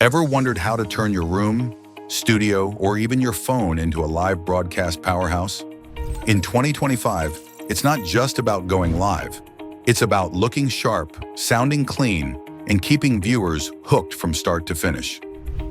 Ever wondered how to turn your room, studio, or even your phone into a live broadcast powerhouse? In 2025, it's not just about going live. It's about looking sharp, sounding clean, and keeping viewers hooked from start to finish.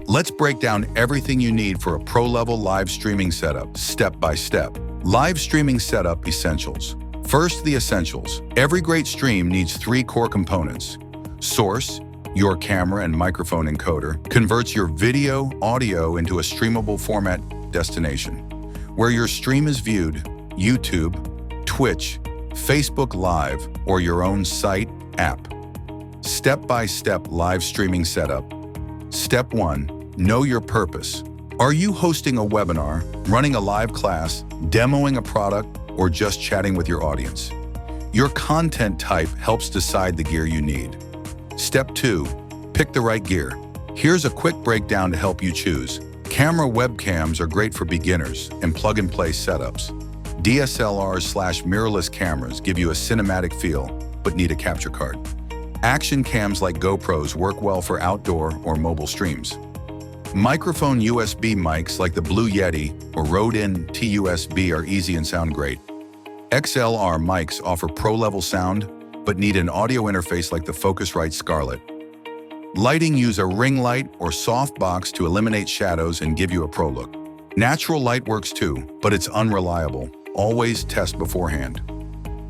Let's break down everything you need for a pro-level live streaming setup, step by step. Live streaming setup essentials. First, the essentials. Every great stream needs 3 core components. Source, your camera and microphone encoder, converts your video, audio into a streamable format destination. Where your stream is viewed, YouTube, Twitch, Facebook Live, or your own site, app. Step-by-step live streaming setup. Step 1. Know your purpose. Are you hosting a webinar, running a live class, demoing a product, or just chatting with your audience? Your content type helps decide the gear you need. Step 2. Pick the right gear. Here's a quick breakdown to help you choose. Camera webcams are great for beginners and plug-and-play setups. DSLRs/mirrorless cameras give you a cinematic feel, but need a capture card. Action cams like GoPros work well for outdoor or mobile streams. Microphone USB mics like the Blue Yeti or Rode TUSB are easy and sound great. XLR mics offer pro-level sound, but need an audio interface like the Focusrite Scarlett. Lighting, use a ring light or softbox to eliminate shadows and give you a pro look. Natural light works too, but it's unreliable. Always test beforehand.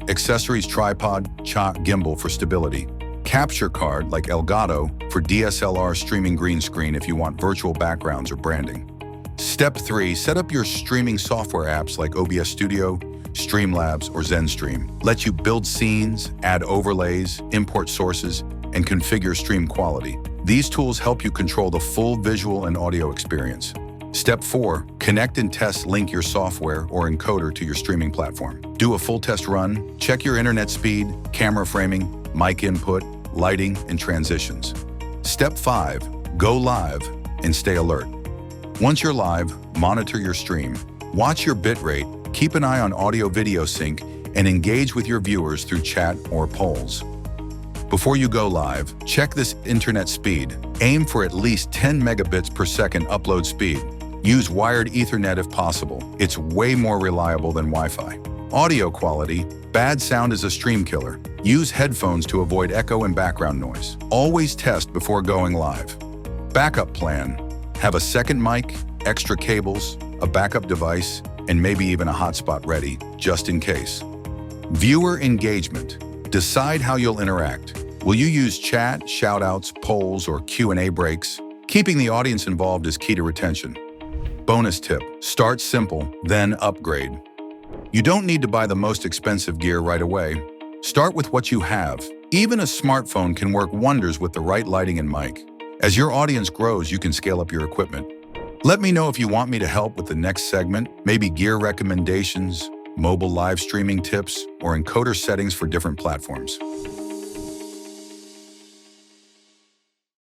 Accessories, tripod, gimbal for stability. Capture card like Elgato for DSLR streaming green screen if you want virtual backgrounds or branding. Step 3. Set up your streaming software apps like OBS Studio, Streamlabs, or ZenStream. Let you build scenes, add overlays, import sources, and configure stream quality. These tools help you control the full visual and audio experience. Step 4. Connect and link your software or encoder to your streaming platform. Do a full test run, check your internet speed, camera framing, mic input, lighting, and transitions. Step 5. Go live and stay alert. Once you're live, monitor your stream. Watch your bitrate, keep an eye on audio-video sync, and engage with your viewers through chat or polls. Before you go live, check this internet speed. Aim for at least 10 megabits per second upload speed. Use wired Ethernet if possible. It's way more reliable than Wi-Fi. Audio quality. Bad sound is a stream killer. Use headphones to avoid echo and background noise. Always test before going live. Backup plan. Have a second mic, extra cables, a backup device, and maybe even a hotspot ready, just in case. Viewer engagement. Decide how you'll interact. Will you use chat, shoutouts, polls, or Q&A breaks? Keeping the audience involved is key to retention. Bonus tip. Start simple, then upgrade. You don't need to buy the most expensive gear right away. Start with what you have. Even a smartphone can work wonders with the right lighting and mic. As your audience grows, you can scale up your equipment. Let me know if you want me to help with the next segment, maybe gear recommendations, mobile live streaming tips, or encoder settings for different platforms.